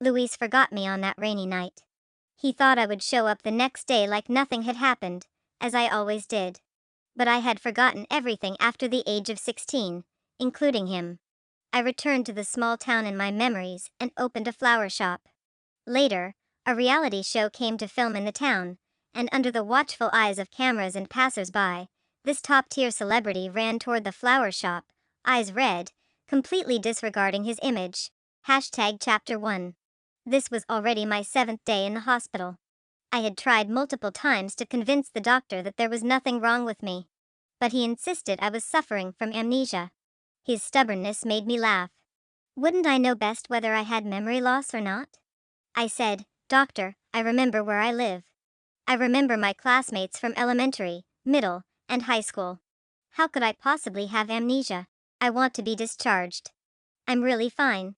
Luis forgot me on that rainy night. He thought I would show up the next day like nothing had happened, as I always did. But I had forgotten everything after the age of 16, including him. I returned to the small town in my memories and opened a flower shop. Later, a reality show came to film in the town, and under the watchful eyes of cameras and passers-by, this top-tier celebrity ran toward the flower shop, eyes red, completely disregarding his image. Chapter 1. This was already my 7th day in the hospital. I had tried multiple times to convince the doctor that there was nothing wrong with me. But he insisted I was suffering from amnesia. His stubbornness made me laugh. Wouldn't I know best whether I had memory loss or not? I said, "Doctor, I remember where I live. I remember my classmates from elementary, middle, and high school. How could I possibly have amnesia? I want to be discharged. I'm really fine."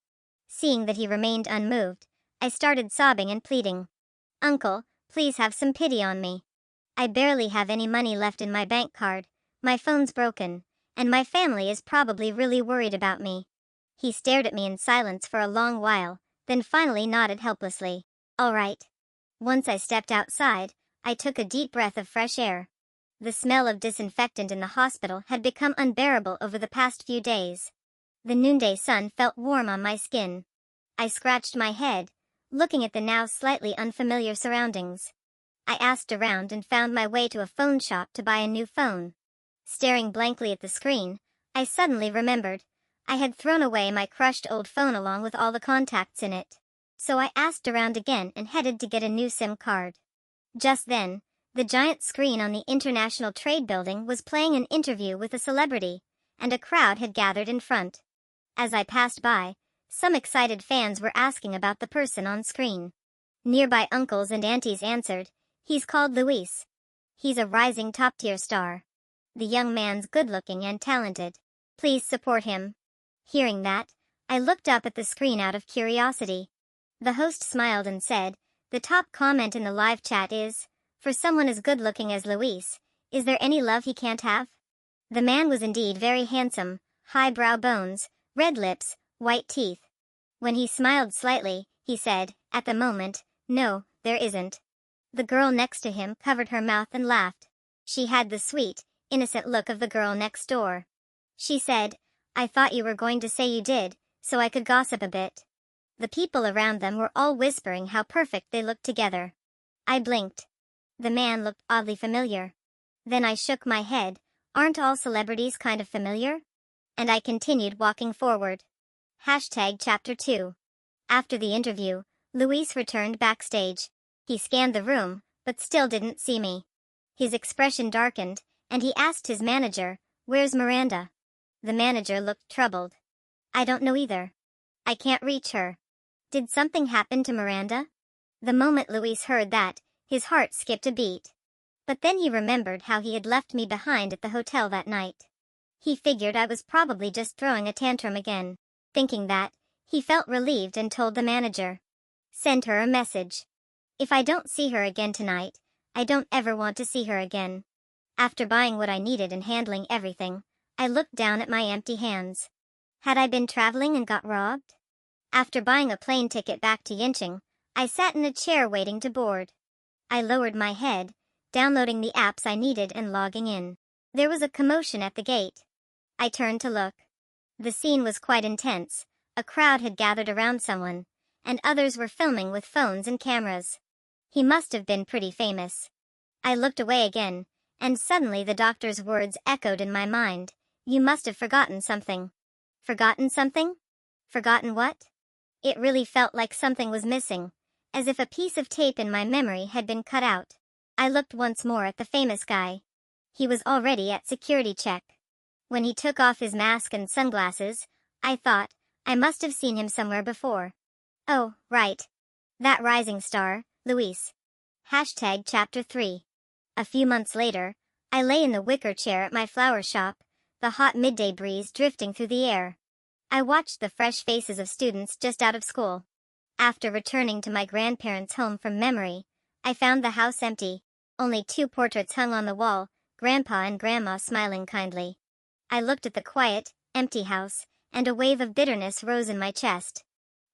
Seeing that he remained unmoved, I started sobbing and pleading. "Uncle, please have some pity on me. I barely have any money left in my bank card, my phone's broken, and my family is probably really worried about me." He stared at me in silence for a long while, then finally nodded helplessly. "All right." Once I stepped outside, I took a deep breath of fresh air. The smell of disinfectant in the hospital had become unbearable over the past few days. The noonday sun felt warm on my skin. I scratched my head, looking at the now slightly unfamiliar surroundings. I asked around and found my way to a phone shop to buy a new phone. Staring blankly at the screen, I suddenly remembered. I had thrown away my crushed old phone along with all the contacts in it. So I asked around again and headed to get a new SIM card. Just then, the giant screen on the International Trade Building was playing an interview with a celebrity, and a crowd had gathered in front. As I passed by, some excited fans were asking about the person on screen. Nearby uncles and aunties answered, "He's called Luis. He's a rising top-tier star. The young man's good-looking and talented. Please support him." Hearing that, I looked up at the screen out of curiosity. The host smiled and said, "The top comment in the live chat is, for someone as good-looking as Luis, is there any love he can't have?" The man was indeed very handsome, high brow bones, red lips, white teeth. When he smiled slightly, he said, "At the moment, no, there isn't." The girl next to him covered her mouth and laughed. She had the sweet, innocent look of the girl next door. She said, "I thought you were going to say you did, so I could gossip a bit." The people around them were all whispering how perfect they looked together. I blinked. The man looked oddly familiar. Then I shook my head. Aren't all celebrities kind of familiar? And I continued walking forward. Chapter 2. After the interview, Luis returned backstage. He scanned the room, but still didn't see me. His expression darkened, and he asked his manager, "Where's Miranda?" The manager looked troubled. "I don't know either. I can't reach her." Did something happen to Miranda? The moment Luis heard that, his heart skipped a beat. But then he remembered how he had left me behind at the hotel that night. He figured I was probably just throwing a tantrum again. Thinking that, he felt relieved and told the manager. "Send her a message. If I don't see her again tonight, I don't ever want to see her again." After buying what I needed and handling everything, I looked down at my empty hands. Had I been traveling and got robbed? After buying a plane ticket back to Yincheng, I sat in a chair waiting to board. I lowered my head, downloading the apps I needed and logging in. There was a commotion at the gate. I turned to look. The scene was quite intense. A crowd had gathered around someone, and others were filming with phones and cameras. He must have been pretty famous. I looked away again, and suddenly the doctor's words echoed in my mind. "You must have forgotten something." Forgotten something? Forgotten what? It really felt like something was missing, as if a piece of tape in my memory had been cut out. I looked once more at the famous guy. He was already at security check. When he took off his mask and sunglasses, I thought, I must have seen him somewhere before. Oh, right. That rising star, Luis. Chapter 3. A few months later, I lay in the wicker chair at my flower shop, the hot midday breeze drifting through the air. I watched the fresh faces of students just out of school. After returning to my grandparents' home from memory, I found the house empty. Only 2 portraits hung on the wall, Grandpa and Grandma smiling kindly. I looked at the quiet, empty house, and a wave of bitterness rose in my chest.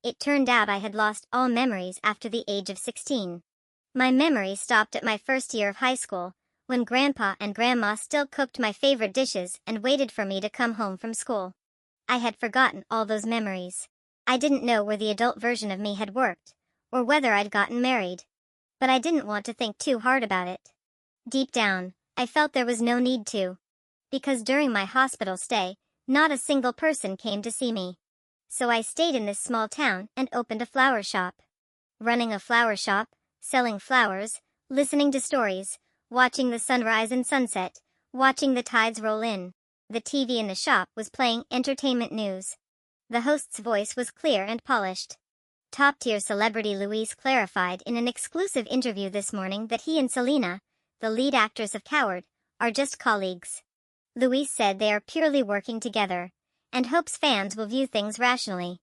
It turned out I had lost all memories after the age of 16. My memory stopped at my first year of high school, when Grandpa and Grandma still cooked my favorite dishes and waited for me to come home from school. I had forgotten all those memories. I didn't know where the adult version of me had worked, or whether I'd gotten married. But I didn't want to think too hard about it. Deep down, I felt there was no need to. Because during my hospital stay, not a single person came to see me. So I stayed in this small town and opened a flower shop. Running a flower shop, selling flowers, listening to stories, watching the sunrise and sunset, watching the tides roll in. The TV in the shop was playing entertainment news. The host's voice was clear and polished. Top-tier celebrity Luis clarified in an exclusive interview this morning that he and Selena, the lead actress of Coward, are just colleagues. Luis said they are purely working together, and hopes fans will view things rationally.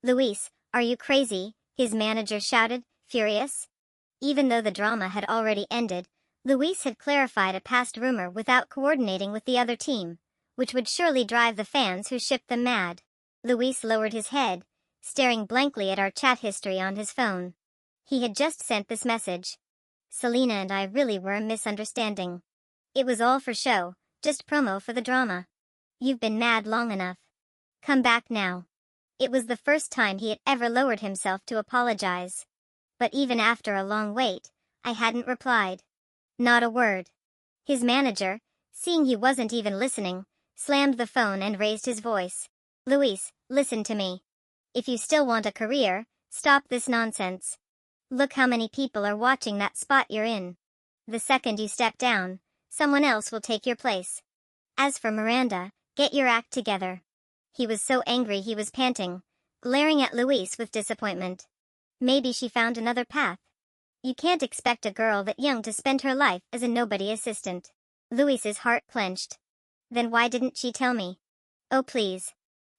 "Luis, are you crazy?" his manager shouted, furious. Even though the drama had already ended, Luis had clarified a past rumor without coordinating with the other team, which would surely drive the fans who shipped them mad. Luis lowered his head, staring blankly at our chat history on his phone. He had just sent this message. "Selena and I really were a misunderstanding. It was all for show, just promo for the drama. You've been mad long enough. Come back now." It was the first time he had ever lowered himself to apologize. But even after a long wait, I hadn't replied. Not a word. His manager, seeing he wasn't even listening, slammed the phone and raised his voice. "Luis, listen to me. If you still want a career, stop this nonsense. Look how many people are watching that spot you're in. The second you step down, someone else will take your place. As for Miranda, get your act together." He was so angry he was panting, glaring at Luis with disappointment. Maybe she found another path. You can't expect a girl that young to spend her life as a nobody assistant. Luis's heart clenched. Then why didn't she tell me? Oh please.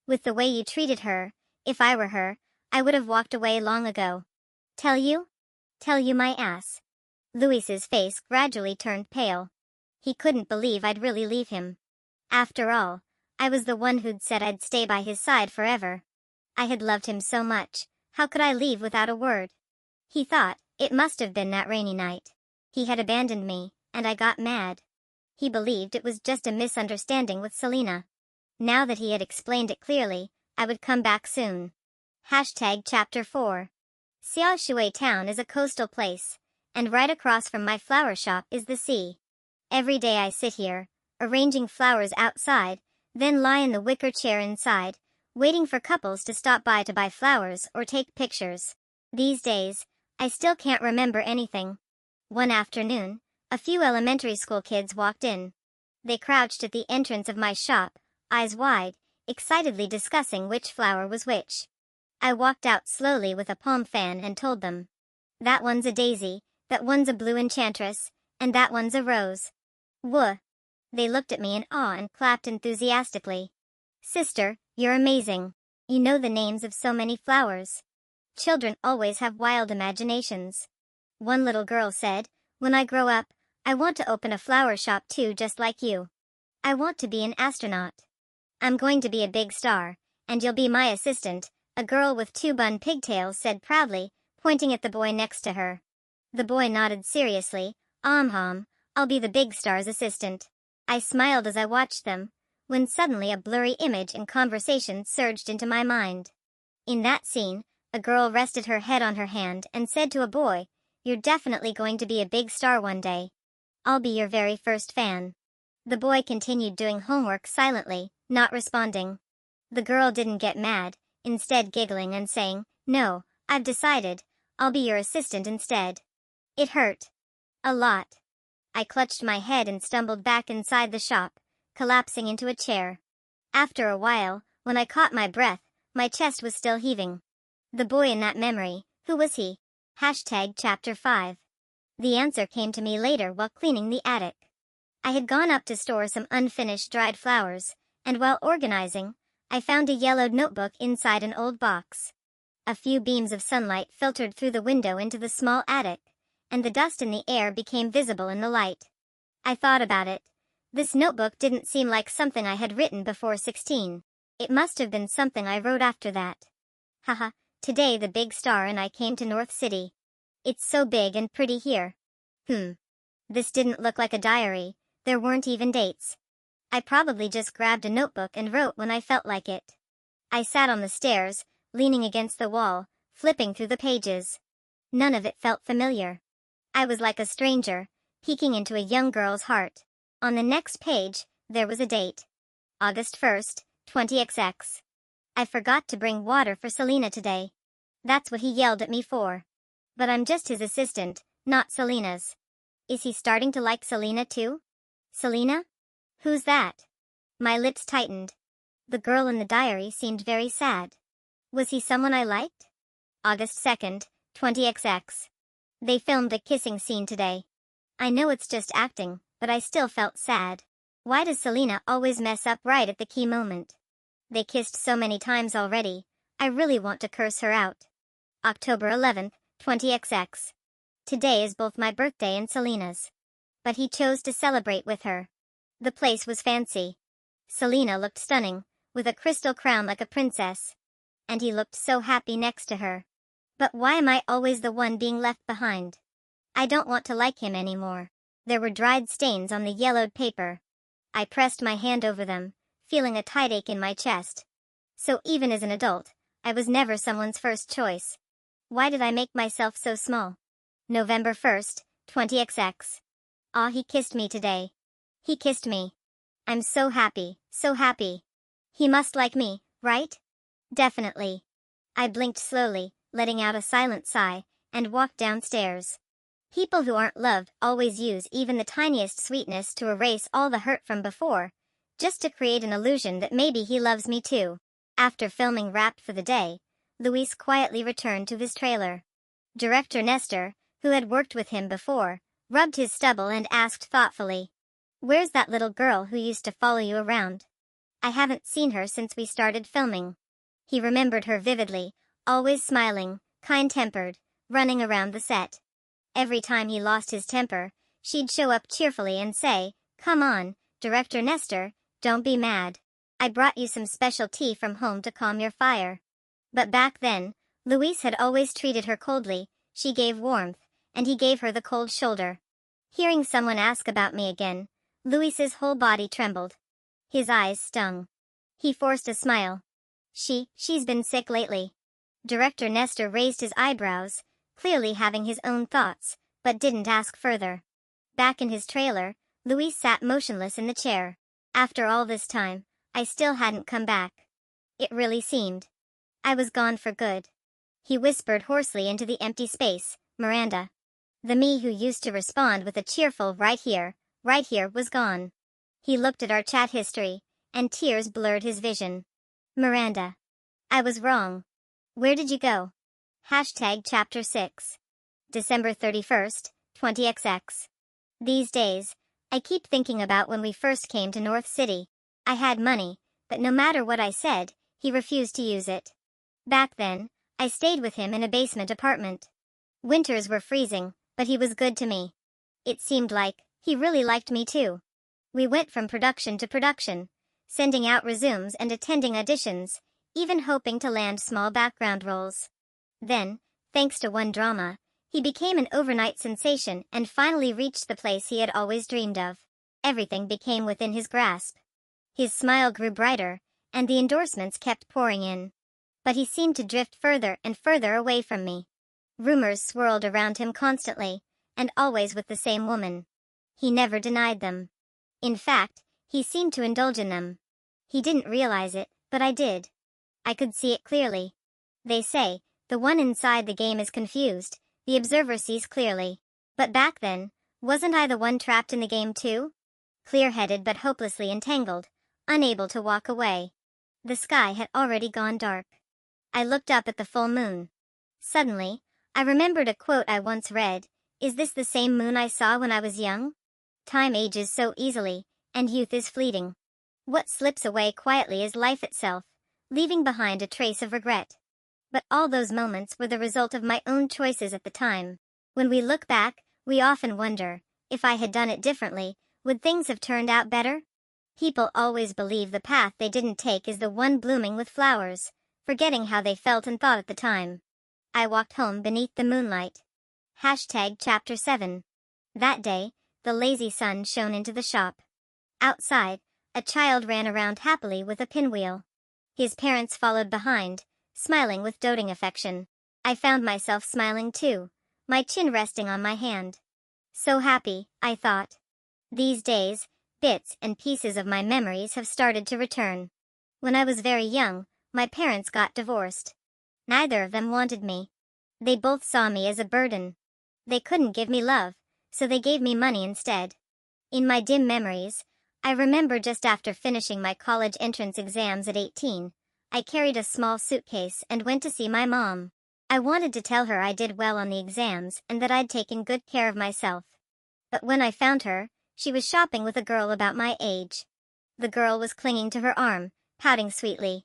With the way you treated her, if I were her, I would have walked away long ago. Tell you? Tell you my ass. Luis's face gradually turned pale. He couldn't believe I'd really leave him. After all, I was the one who'd said I'd stay by his side forever. I had loved him so much, how could I leave without a word? He thought, it must have been that rainy night. He had abandoned me, and I got mad. He believed it was just a misunderstanding with Selena. Now that he had explained it clearly, I would come back soon. Chapter 4. Xiaoshui town is a coastal place, and right across from my flower shop is the sea. Every day I sit here, arranging flowers outside, then lie in the wicker chair inside, waiting for couples to stop by to buy flowers or take pictures. These days, I still can't remember anything. One afternoon, a few elementary school kids walked in. They crouched at the entrance of my shop, eyes wide, excitedly discussing which flower was which. I walked out slowly with a palm fan and told them. "That one's a daisy, that one's a blue enchantress, and that one's a rose." Whoa! They looked at me in awe and clapped enthusiastically. "Sister, you're amazing. You know the names of so many flowers. Children always have wild imaginations." One little girl said, "When I grow up, I want to open a flower shop too, just like you. I want to be an astronaut. I'm going to be a big star, and you'll be my assistant," a girl with two bun pigtails said proudly, pointing at the boy next to her. The boy nodded seriously. I'll be the big star's assistant." I smiled as I watched them, when suddenly a blurry image and conversation surged into my mind. In that scene, a girl rested her head on her hand and said to a boy, "You're definitely going to be a big star one day. I'll be your very first fan." The boy continued doing homework silently, not responding. The girl didn't get mad, instead giggling and saying, "No, I've decided, I'll be your assistant instead." It hurt. A lot. I clutched my head and stumbled back inside the shop, collapsing into a chair. After a while, when I caught my breath, my chest was still heaving. The boy in that memory, who was he? Chapter 5. The answer came to me later while cleaning the attic. I had gone up to store some unfinished dried flowers, and while organizing, I found a yellowed notebook inside an old box. A few beams of sunlight filtered through the window into the small attic, and the dust in the air became visible in the light. I thought about it. This notebook didn't seem like something I had written before 16. It must have been something I wrote after that. Haha, Today the big star and I came to North City. It's so big and pretty here. This didn't look like a diary, there weren't even dates. I probably just grabbed a notebook and wrote when I felt like it. I sat on the stairs, leaning against the wall, flipping through the pages. None of it felt familiar. I was like a stranger, peeking into a young girl's heart. On the next page, there was a date. August 1st, 20XX. I forgot to bring water for Selena today. That's what he yelled at me for. But I'm just his assistant, not Selena's. Is he starting to like Selena too? Selena? Who's that? My lips tightened. The girl in the diary seemed very sad. Was he someone I liked? August 2nd, 20XX. They filmed a kissing scene today. I know it's just acting, but I still felt sad. Why does Selena always mess up right at the key moment? They kissed so many times already, I really want to curse her out. October 11th, 20XX. Today is both my birthday and Selena's. But he chose to celebrate with her. The place was fancy. Selena looked stunning, with a crystal crown like a princess. And he looked so happy next to her. But why am I always the one being left behind? I don't want to like him anymore. There were dried stains on the yellowed paper. I pressed my hand over them, feeling a tight ache in my chest. So even as an adult, I was never someone's first choice. Why did I make myself so small? November 1st, 20XX. He kissed me today. He kissed me. I'm so happy, so happy. He must like me, right? Definitely. I blinked slowly, letting out a silent sigh, and walked downstairs. People who aren't loved always use even the tiniest sweetness to erase all the hurt from before, just to create an illusion that maybe he loves me too. After filming wrapped for the day, Luis quietly returned to his trailer. Director Nestor, who had worked with him before, rubbed his stubble and asked thoughtfully, "Where's that little girl who used to follow you around? I haven't seen her since we started filming." He remembered her vividly, always smiling, kind-tempered, running around the set. Every time he lost his temper, she'd show up cheerfully and say, "Come on, Director Nestor, don't be mad. I brought you some special tea from home to calm your fire." But back then, Luis had always treated her coldly. She gave warmth, and he gave her the cold shoulder. Hearing someone ask about me again, Luis's whole body trembled. His eyes stung. He forced a smile. She's been sick lately. Director Nestor raised his eyebrows, clearly having his own thoughts, but didn't ask further. Back in his trailer, Luis sat motionless in the chair. After all this time, I still hadn't come back. It really seemed. I was gone for good. He whispered hoarsely into the empty space, "Miranda." The me who used to respond with a cheerful right here, was gone. He looked at our chat history, and tears blurred his vision. "Miranda. I was wrong. Where did you go?" Chapter 6. December 31st, 20XX. These days, I keep thinking about when we first came to North City. I had money, but no matter what I said, he refused to use it. Back then, I stayed with him in a basement apartment. Winters were freezing, but he was good to me. It seemed like he really liked me too. We went from production to production, sending out resumes and attending auditions, even hoping to land small background roles. Then, thanks to one drama, he became an overnight sensation and finally reached the place he had always dreamed of. Everything became within his grasp. His smile grew brighter, and the endorsements kept pouring in. But he seemed to drift further and further away from me. Rumors swirled around him constantly, and always with the same woman. He never denied them. In fact, he seemed to indulge in them. He didn't realize it, but I did. I could see it clearly. They say, the one inside the game is confused, the observer sees clearly. But back then, wasn't I the one trapped in the game too? Clear-headed but hopelessly entangled, unable to walk away. The sky had already gone dark. I looked up at the full moon. Suddenly, I remembered a quote I once read, "Is this the same moon I saw when I was young? Time ages so easily, and youth is fleeting. What slips away quietly is life itself, leaving behind a trace of regret." But all those moments were the result of my own choices at the time. When we look back, we often wonder, if I had done it differently, would things have turned out better? People always believe the path they didn't take is the one blooming with flowers, forgetting how they felt and thought at the time. I walked home beneath the moonlight. Chapter 7. That day, the lazy sun shone into the shop. Outside, a child ran around happily with a pinwheel. His parents followed behind, smiling with doting affection. I found myself smiling too, my chin resting on my hand. So happy, I thought. These days, bits and pieces of my memories have started to return. When I was very young, my parents got divorced. Neither of them wanted me. They both saw me as a burden. They couldn't give me love, so they gave me money instead. In my dim memories, I remember just after finishing my college entrance exams at 18, I carried a small suitcase and went to see my mom. I wanted to tell her I did well on the exams and that I'd taken good care of myself. But when I found her, she was shopping with a girl about my age. The girl was clinging to her arm, pouting sweetly.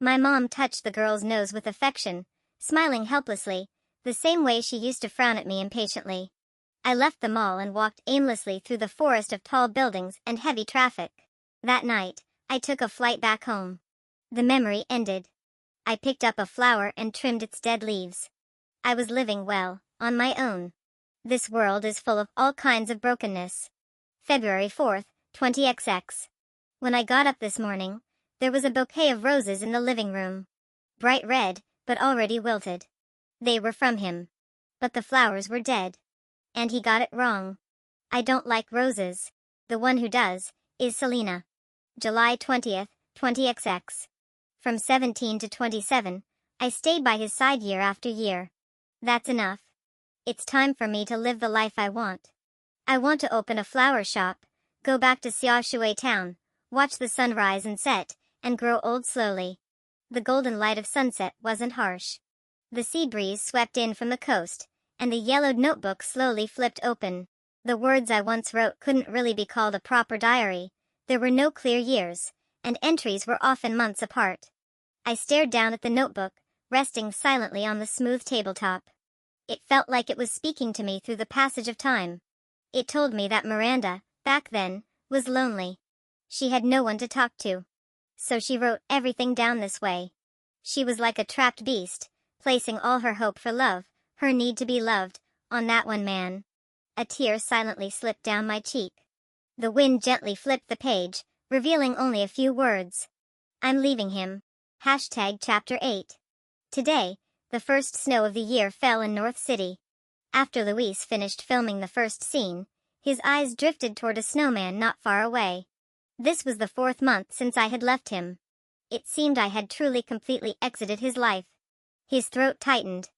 My mom touched the girl's nose with affection, smiling helplessly, the same way she used to frown at me impatiently. I left the mall and walked aimlessly through the forest of tall buildings and heavy traffic. That night, I took a flight back home. The memory ended. I picked up a flower and trimmed its dead leaves. I was living well, on my own. This world is full of all kinds of brokenness. February 4th, 20XX. When I got up this morning, there was a bouquet of roses in the living room. Bright red, but already wilted. They were from him. But the flowers were dead. And he got it wrong. I don't like roses. The one who does, is Selena. July 20th, 20XX. From 17 to 27, I stayed by his side year after year. That's enough. It's time for me to live the life I want. I want to open a flower shop, go back to Xiaoshui town, watch the sun rise and set, and grow old slowly. The golden light of sunset wasn't harsh. The sea breeze swept in from the coast, and the yellowed notebook slowly flipped open. The words I once wrote couldn't really be called a proper diary. There were no clear years, and entries were often months apart. I stared down at the notebook, resting silently on the smooth tabletop. It felt like it was speaking to me through the passage of time. It told me that Miranda, back then, was lonely. She had no one to talk to. So she wrote everything down this way. She was like a trapped beast, placing all her hope for love, her need to be loved, on that one man. A tear silently slipped down my cheek. The wind gently flipped the page, revealing only a few words. I'm leaving him. Chapter 8. Today, the first snow of the year fell in North City. After Luis finished filming the first scene, his eyes drifted toward a snowman not far away. This was the 4th month since I had left him. It seemed I had truly completely exited his life. His throat tightened.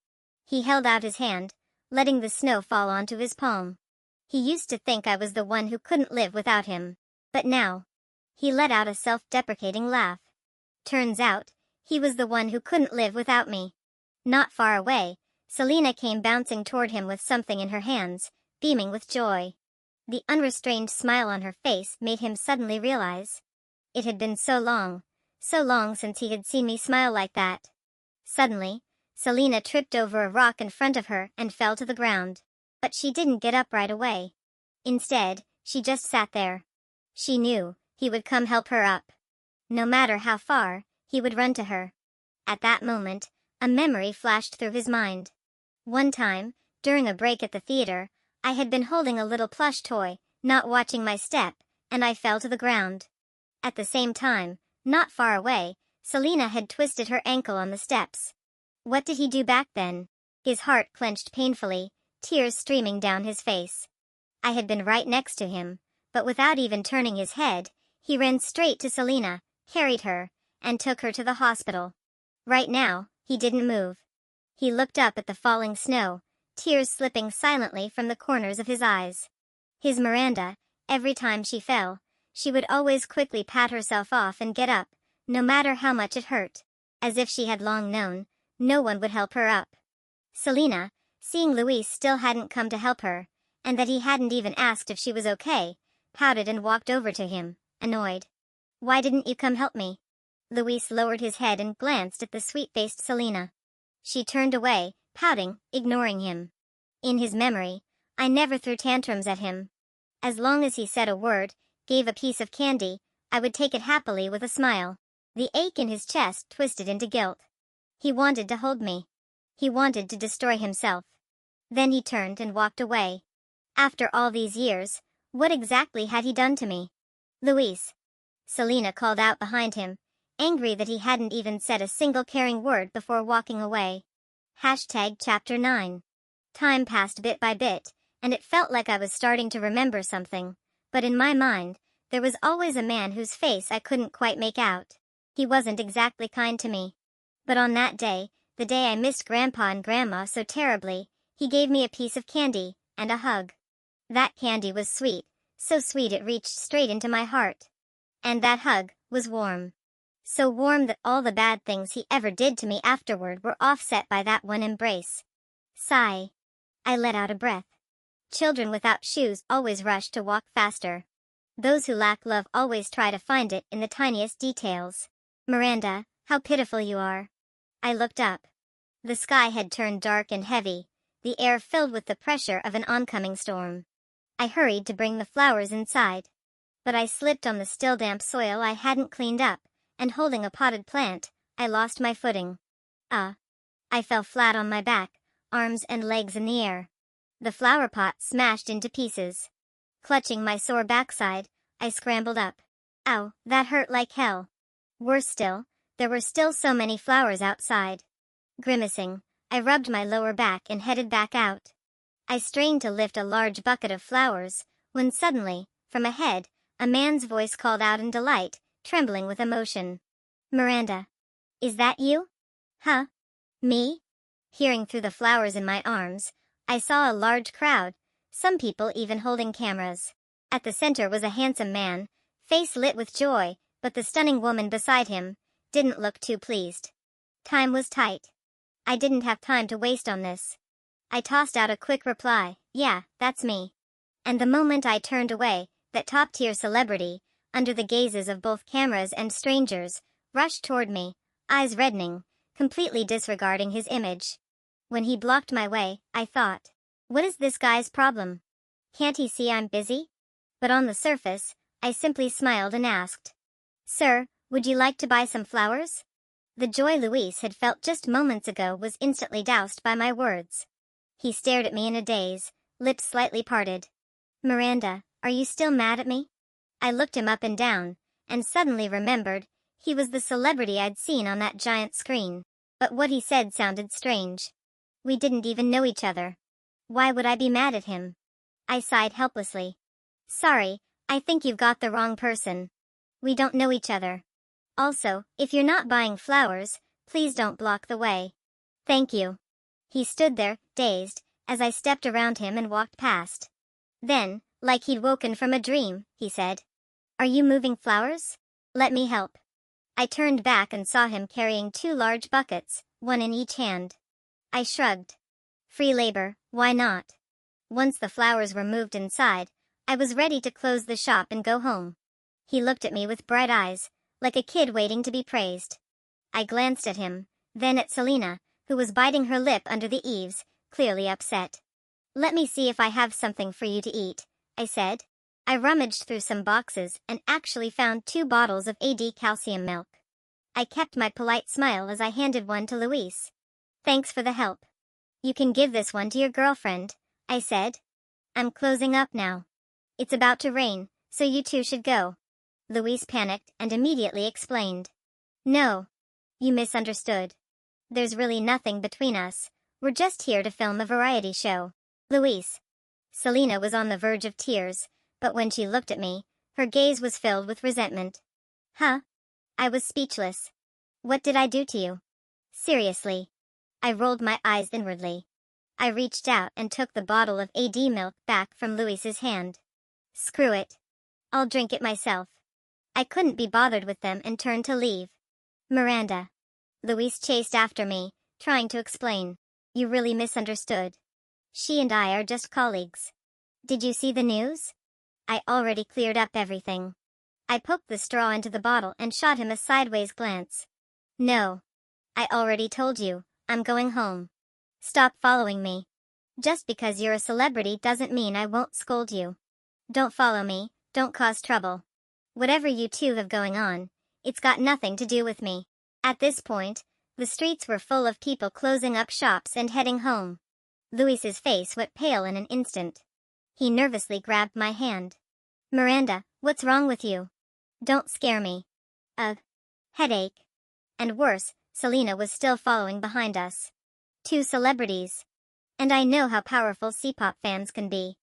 He held out his hand, letting the snow fall onto his palm. He used to think I was the one who couldn't live without him. But now, he let out a self-deprecating laugh. Turns out, he was the one who couldn't live without me. Not far away, Selena came bouncing toward him with something in her hands, beaming with joy. The unrestrained smile on her face made him suddenly realize. It had been so long since he had seen me smile like that. Suddenly, Selena tripped over a rock in front of her and fell to the ground. But she didn't get up right away. Instead, she just sat there. She knew he would come help her up. No matter how far, he would run to her. At that moment, a memory flashed through his mind. One time, during a break at the theater, I had been holding a little plush toy, not watching my step, and I fell to the ground. At the same time, not far away, Selena had twisted her ankle on the steps. What did he do back then? His heart clenched painfully, tears streaming down his face. I had been right next to him, but without even turning his head, he ran straight to Selena, carried her, and took her to the hospital. Right now, he didn't move. He looked up at the falling snow, tears slipping silently from the corners of his eyes. His Miranda, every time she fell, she would always quickly pat herself off and get up, no matter how much it hurt. As if she had long known, no one would help her up. Selena, seeing Luis still hadn't come to help her, and that he hadn't even asked if she was okay, pouted and walked over to him, annoyed. Why didn't you come help me? Luis lowered his head and glanced at the sweet-faced Selena. She turned away, pouting, ignoring him. In his memory, I never threw tantrums at him. As long as he said a word, gave a piece of candy, I would take it happily with a smile. The ache in his chest twisted into guilt. He wanted to hold me. He wanted to destroy himself. Then he turned and walked away. After all these years, what exactly had he done to me? Luis. Selena called out behind him, angry that he hadn't even said a single caring word before walking away. Chapter 9. Time passed bit by bit, and it felt like I was starting to remember something, but in my mind, there was always a man whose face I couldn't quite make out. He wasn't exactly kind to me. But on that day, the day I missed Grandpa and Grandma so terribly, he gave me a piece of candy, and a hug. That candy was sweet, so sweet it reached straight into my heart. And that hug was warm. So warm that all the bad things he ever did to me afterward were offset by that one embrace. Sigh. I let out a breath. Children without shoes always rush to walk faster. Those who lack love always try to find it in the tiniest details. Miranda, how pitiful you are. I looked up. The sky had turned dark and heavy, the air filled with the pressure of an oncoming storm. I hurried to bring the flowers inside. But I slipped on the still damp soil I hadn't cleaned up, and holding a potted plant, I lost my footing. I fell flat on my back, arms and legs in the air. The flower pot smashed into pieces. Clutching my sore backside, I scrambled up. Ow, that hurt like hell. Worse still, there were still so many flowers outside. Grimacing, I rubbed my lower back and headed back out. I strained to lift a large bucket of flowers, when suddenly, from ahead, a man's voice called out in delight, trembling with emotion. Miranda. Is that you? Huh? Me? Peering through the flowers in my arms, I saw a large crowd, some people even holding cameras. At the center was a handsome man, face lit with joy, but the stunning woman beside him didn't look too pleased. Time was tight. I didn't have time to waste on this. I tossed out a quick reply, yeah, that's me. And the moment I turned away, that top-tier celebrity, under the gazes of both cameras and strangers, rushed toward me, eyes reddening, completely disregarding his image. When he blocked my way, I thought, what is this guy's problem? Can't he see I'm busy? But on the surface, I simply smiled and asked, Sir, would you like to buy some flowers? The joy Luis had felt just moments ago was instantly doused by my words. He stared at me in a daze, lips slightly parted. Miranda, are you still mad at me? I looked him up and down, and suddenly remembered, he was the celebrity I'd seen on that giant screen. But what he said sounded strange. We didn't even know each other. Why would I be mad at him? I sighed helplessly. Sorry, I think you've got the wrong person. We don't know each other. Also, if you're not buying flowers, please don't block the way. Thank you. He stood there, dazed, as I stepped around him and walked past. Then, like he'd woken from a dream, he said, Are you moving flowers? Let me help. I turned back and saw him carrying 2 large buckets, one in each hand. I shrugged. Free labor, why not? Once the flowers were moved inside, I was ready to close the shop and go home. He looked at me with bright eyes, like a kid waiting to be praised. I glanced at him, then at Selena, who was biting her lip under the eaves, clearly upset. Let me see if I have something for you to eat, I said. I rummaged through some boxes and actually found 2 bottles of AD calcium milk. I kept my polite smile as I handed one to Luis. Thanks for the help. You can give this one to your girlfriend, I said. I'm closing up now. It's about to rain, so you two should go. Luis panicked and immediately explained. No. You misunderstood. There's really nothing between us. We're just here to film a variety show. Luis. Selena was on the verge of tears, but when she looked at me, her gaze was filled with resentment. Huh? I was speechless. What did I do to you? Seriously. I rolled my eyes inwardly. I reached out and took the bottle of AD milk back from Luis's hand. Screw it. I'll drink it myself. I couldn't be bothered with them and turned to leave. Miranda. Luis chased after me, trying to explain. You really misunderstood. She and I are just colleagues. Did you see the news? I already cleared up everything. I poked the straw into the bottle and shot him a sideways glance. No. I already told you, I'm going home. Stop following me. Just because you're a celebrity doesn't mean I won't scold you. Don't follow me, don't cause trouble. Whatever you two have going on, it's got nothing to do with me. At this point, The streets were full of people closing up shops and heading home. Luis's face went pale in an instant. He nervously grabbed my hand. "Miranda, what's wrong with you? Don't scare me." "A headache." And worse, Selena was still following behind us. Two celebrities. And I know how powerful C-pop fans can be.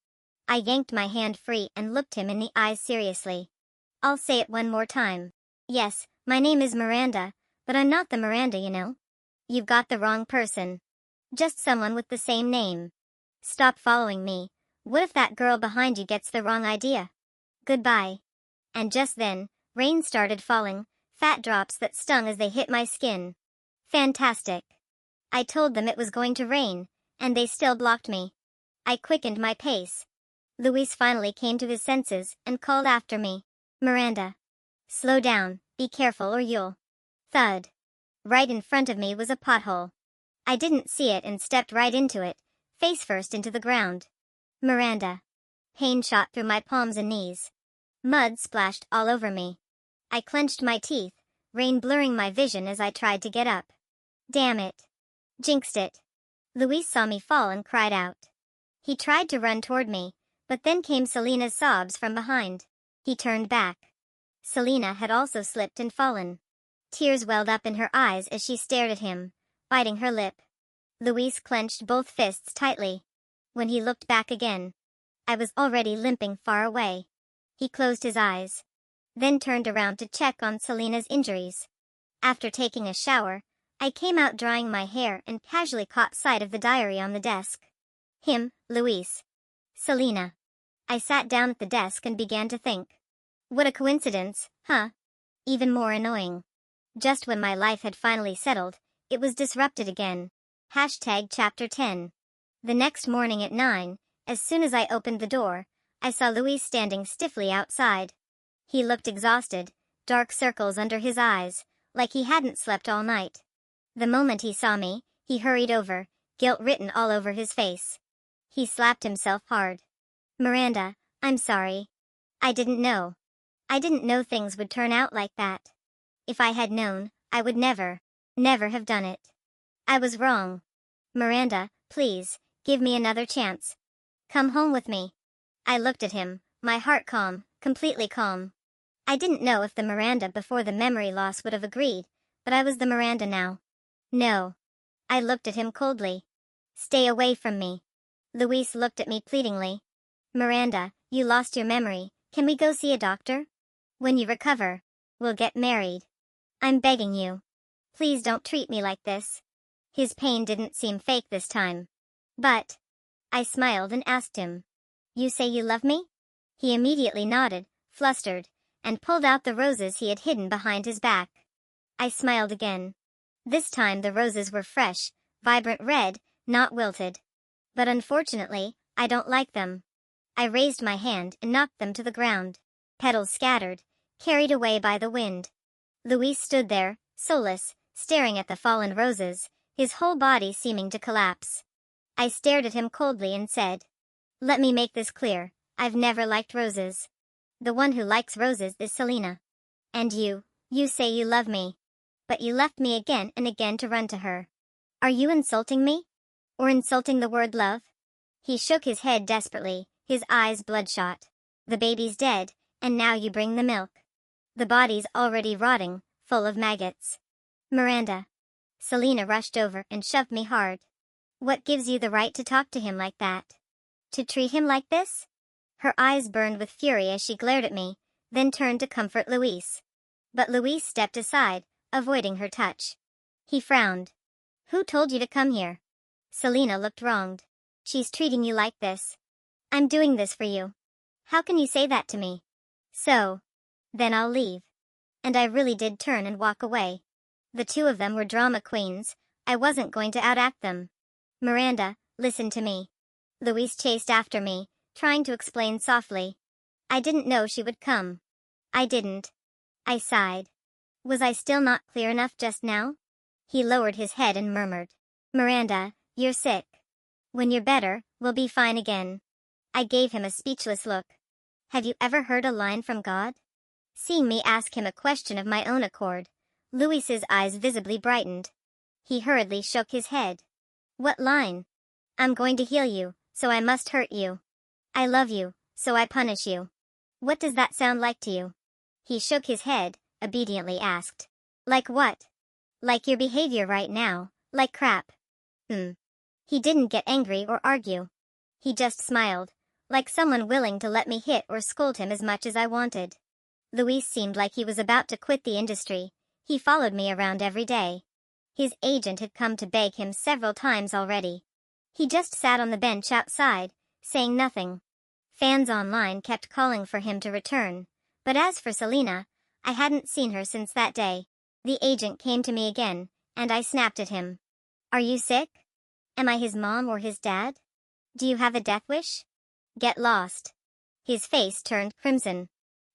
I yanked my hand free and looked him in the eyes seriously. "I'll say it one more time. Yes, my name is Miranda, but I'm not the Miranda you know. You've got the wrong person. Just someone with the same name. Stop following me. What if that girl behind you gets the wrong idea? Goodbye." And just then, rain started falling, fat drops that stung as they hit my skin. Fantastic. I told them it was going to rain, and they still blocked me. I quickened my pace. Luis finally came to his senses and called after me. "Miranda. Slow down, be careful or you'll..." Thud. Right in front of me was a pothole. I didn't see it and stepped right into it, face first into the ground. "Miranda." Pain shot through my palms and knees. Mud splashed all over me. I clenched my teeth, rain blurring my vision as I tried to get up. Damn it. Jinxed it. Luis saw me fall and cried out. He tried to run toward me, but then came Selena's sobs from behind. He turned back. Selena had also slipped and fallen. Tears welled up in her eyes as she stared at him, biting her lip. Luis clenched both fists tightly. When he looked back again, I was already limping far away. He closed his eyes, then turned around to check on Selena's injuries. After taking a shower, I came out drying my hair and casually caught sight of the diary on the desk. Him, Luis. Selena. I sat down at the desk and began to think. What a coincidence, huh? Even more annoying. Just when my life had finally settled, it was disrupted again. Chapter 10. The next morning at 9, as soon as I opened the door, I saw Luis standing stiffly outside. He looked exhausted, dark circles under his eyes, like he hadn't slept all night. The moment he saw me, he hurried over, guilt written all over his face. He slapped himself hard. Miranda, I'm sorry. I didn't know. I didn't know things would turn out like that. If I had known, I would never have done it. I was wrong. Miranda, please, give me another chance. Come home with me. I looked at him, my heart calm, completely calm. I didn't know if the Miranda before the memory loss would have agreed, but I was the Miranda now. No. I looked at him coldly. Stay away from me. Luis looked at me pleadingly. Miranda, you lost your memory. Can we go see a doctor? When you recover, we'll get married. I'm begging you. Please don't treat me like this. His pain didn't seem fake this time. But I smiled and asked him, You say you love me? He immediately nodded, flustered, and pulled out the roses he had hidden behind his back. I smiled again. This time the roses were fresh, vibrant red, not wilted. But unfortunately, I don't like them. I raised my hand and knocked them to the ground. Petals scattered, carried away by the wind. Luis stood there, soulless, staring at the fallen roses, his whole body seeming to collapse. I stared at him coldly and said, Let me make this clear, I've never liked roses. The one who likes roses is Selena. And you say you love me. But you left me again and again to run to her. Are you insulting me? Or insulting the word love? He shook his head desperately, his eyes bloodshot. The baby's dead, and now you bring the milk. The body's already rotting, full of maggots. Miranda. Selena rushed over and shoved me hard. What gives you the right to talk to him like that? To treat him like this? Her eyes burned with fury as she glared at me, then turned to comfort Luis. But Luis stepped aside, avoiding her touch. He frowned. Who told you to come here? Selena looked wronged. She's treating you like this. I'm doing this for you. How can you say that to me? So. Then I'll leave. And I really did turn and walk away. The two of them were drama queens. I wasn't going to outact them. Miranda, listen to me. Luis chased after me, trying to explain softly. I didn't know she would come. I didn't. I sighed. Was I still not clear enough just now? He lowered his head and murmured. Miranda, you're sick. When you're better, we'll be fine again. I gave him a speechless look. Have you ever heard a line from God? Seeing me ask him a question of my own accord, Luis's eyes visibly brightened. He hurriedly shook his head. What line? I'm going to heal you, so I must hurt you. I love you, so I punish you. What does that sound like to you? He shook his head, obediently asked. Like what? Like your behavior right now, like crap. He didn't get angry or argue. He just smiled, like someone willing to let me hit or scold him as much as I wanted. Luis seemed like he was about to quit the industry. He followed me around every day. His agent had come to beg him several times already. He just sat on the bench outside, saying nothing. Fans online kept calling for him to return, but as for Selena, I hadn't seen her since that day. The agent came to me again, and I snapped at him. Are you sick? Am I his mom or his dad? Do you have a death wish? Get lost. His face turned crimson.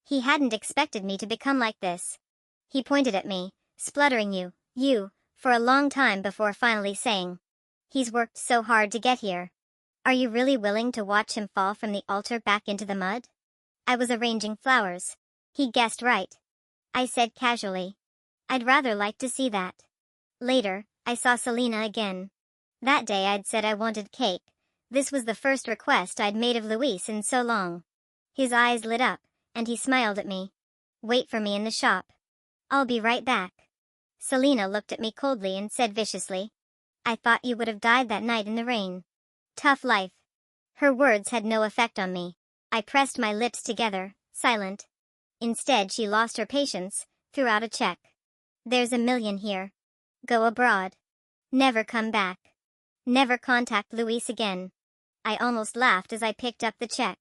He hadn't expected me to become like this. He pointed at me, spluttering you, for a long time before finally saying, he's worked so hard to get here. Are you really willing to watch him fall from the altar back into the mud? I was arranging flowers. He guessed right. I said casually. I'd rather like to see that. Later, I saw Selena again. That day I'd said I wanted cake. This was the first request I'd made of Luis in so long. His eyes lit up, and he smiled at me. Wait for me in the shop. I'll be right back. Selena looked at me coldly and said viciously, I thought you would have died that night in the rain. Tough life. Her words had no effect on me. I pressed my lips together, silent. Instead she lost her patience, threw out a check. There's $1 million here. Go abroad. Never come back. Never contact Luis again. I almost laughed as I picked up the check.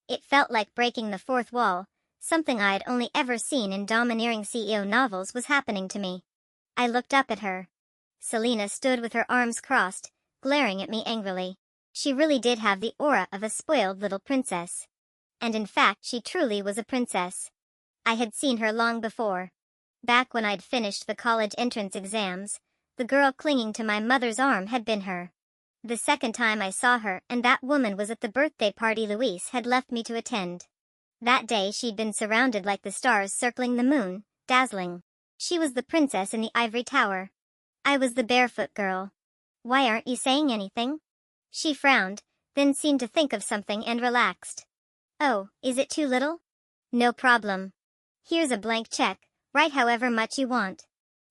It felt like breaking the fourth wall. Something I'd only ever seen in domineering CEO novels was happening to me. I looked up at her. Selena stood with her arms crossed, glaring at me angrily. She really did have the aura of a spoiled little princess. And in fact she truly was a princess. I had seen her long before. Back when I'd finished the college entrance exams, the girl clinging to my mother's arm had been her. The second time I saw her and that woman was at the birthday party Luis had left me to attend. That day she'd been surrounded like the stars circling the moon, dazzling. She was the princess in the ivory tower. I was the barefoot girl. Why aren't you saying anything? She frowned, then seemed to think of something and relaxed. Oh, is it too little? No problem. Here's a blank check, write however much you want.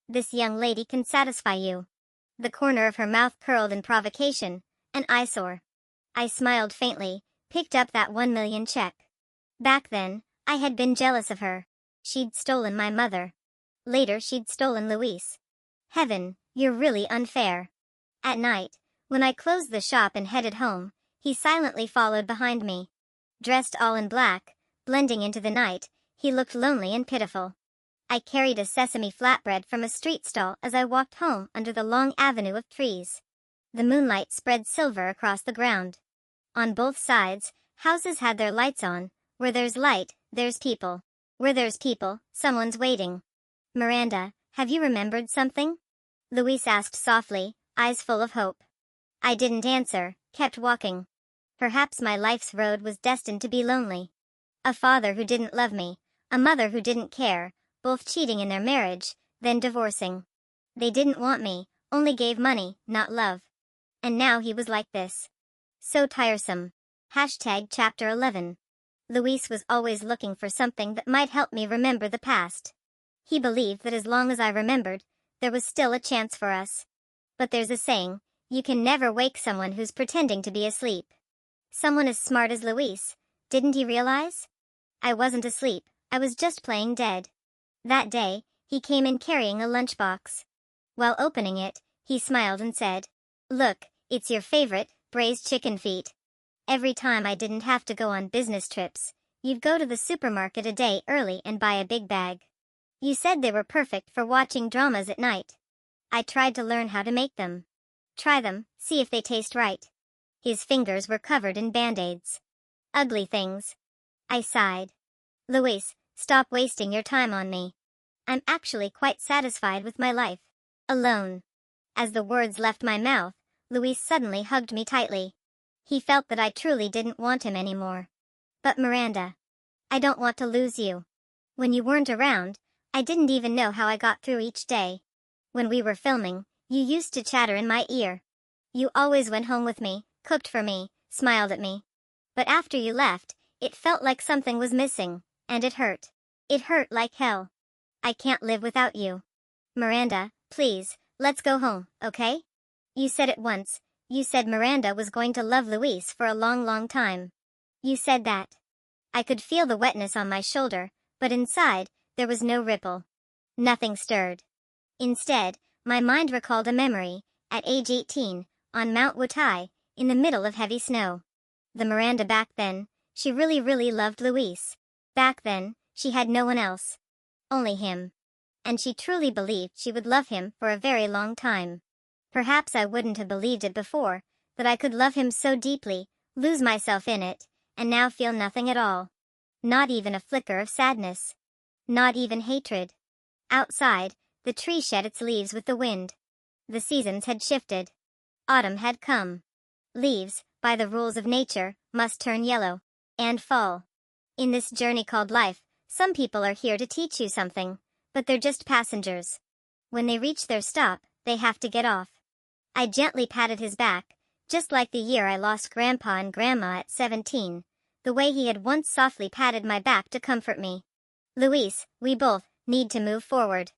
This young lady can satisfy you. The corner of her mouth curled in provocation, an eyesore. I smiled faintly, picked up that $1 million check. Back then, I had been jealous of her. She'd stolen my mother. Later she'd stolen Luis. Heaven, you're really unfair. At night, when I closed the shop and headed home, he silently followed behind me. Dressed all in black, blending into the night, he looked lonely and pitiful. I carried a sesame flatbread from a street stall as I walked home under the long avenue of trees. The moonlight spread silver across the ground. On both sides, houses had their lights on. Where there's light, there's people. Where there's people, someone's waiting. Miranda, have you remembered something? Luis asked softly, eyes full of hope. I didn't answer, kept walking. Perhaps my life's road was destined to be lonely. A father who didn't love me, a mother who didn't care, both cheating in their marriage, then divorcing. They didn't want me, only gave money, not love. And now he was like this. So tiresome. Chapter 11. Luis was always looking for something that might help me remember the past. He believed that as long as I remembered, there was still a chance for us. But there's a saying, you can never wake someone who's pretending to be asleep. Someone as smart as Luis, didn't he realize? I wasn't asleep, I was just playing dead. That day, he came in carrying a lunchbox. While opening it, he smiled and said, Look, it's your favorite, braised chicken feet. Every time I didn't have to go on business trips, you'd go to the supermarket a day early and buy a big bag. You said they were perfect for watching dramas at night. I tried to learn how to make them. Try them, see if they taste right. His fingers were covered in band-aids. Ugly things. I sighed. Luis, stop wasting your time on me. I'm actually quite satisfied with my life. Alone. As the words left my mouth, Luis suddenly hugged me tightly. He felt that I truly didn't want him anymore. But Miranda, I don't want to lose you. When you weren't around, I didn't even know how I got through each day. When we were filming, You used to chatter in my ear. You always went home with me, cooked for me, smiled at me. But after you left, it felt like something was missing, and it hurt. It hurt like hell. I can't live without you. Miranda, please, let's go home, okay? You said it once. You said Miranda was going to love Luis for a long, long time. You said that. I could feel the wetness on my shoulder, but inside, there was no ripple. Nothing stirred. Instead, my mind recalled a memory, at age 18, on Mount Wotai, in the middle of heavy snow. The Miranda back then, she really, really loved Luis. Back then, she had no one else. Only him. And she truly believed she would love him for a very long time. Perhaps I wouldn't have believed it before, that I could love him so deeply, lose myself in it, and now feel nothing at all. Not even a flicker of sadness. Not even hatred. Outside, the tree shed its leaves with the wind. The seasons had shifted. Autumn had come. Leaves, by the rules of nature, must turn yellow. And fall. In this journey called life, some people are here to teach you something, but they're just passengers. When they reach their stop, they have to get off. I gently patted his back, just like the year I lost Grandpa and Grandma at 17, the way he had once softly patted my back to comfort me. Luis, we both need to move forward.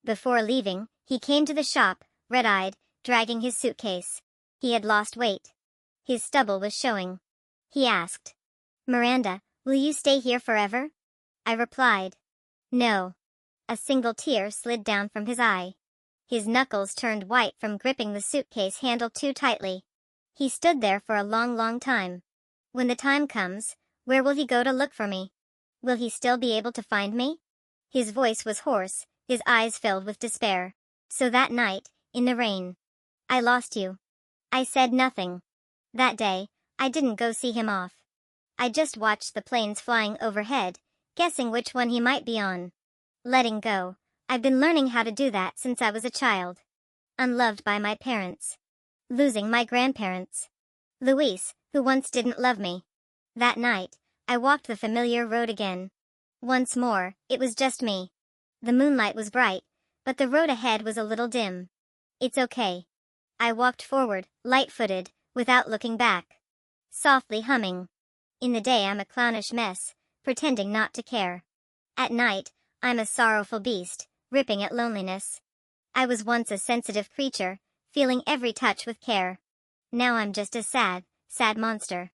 Before leaving, he came to the shop, red-eyed, dragging his suitcase. He had lost weight. His stubble was showing. He asked, Miranda, will you stay here forever? I replied, no. A single tear slid down from his eye. His knuckles turned white from gripping the suitcase handle too tightly. He stood there for a long, long time. When the time comes, where will he go to look for me? Will he still be able to find me? His voice was hoarse, his eyes filled with despair. So that night, in the rain, I lost you. I said nothing. That day, I didn't go see him off. I just watched the planes flying overhead, guessing which one he might be on. Letting go. I've been learning how to do that since I was a child. Unloved by my parents. Losing my grandparents. Luis, who once didn't love me. That night, I walked the familiar road again. Once more, it was just me. The moonlight was bright, but the road ahead was a little dim. It's okay. I walked forward, light-footed, without looking back. Softly humming. In the day I'm a clownish mess, pretending not to care. At night, I'm a sorrowful beast, ripping at loneliness. I was once a sensitive creature, feeling every touch with care. Now I'm just a sad, sad monster.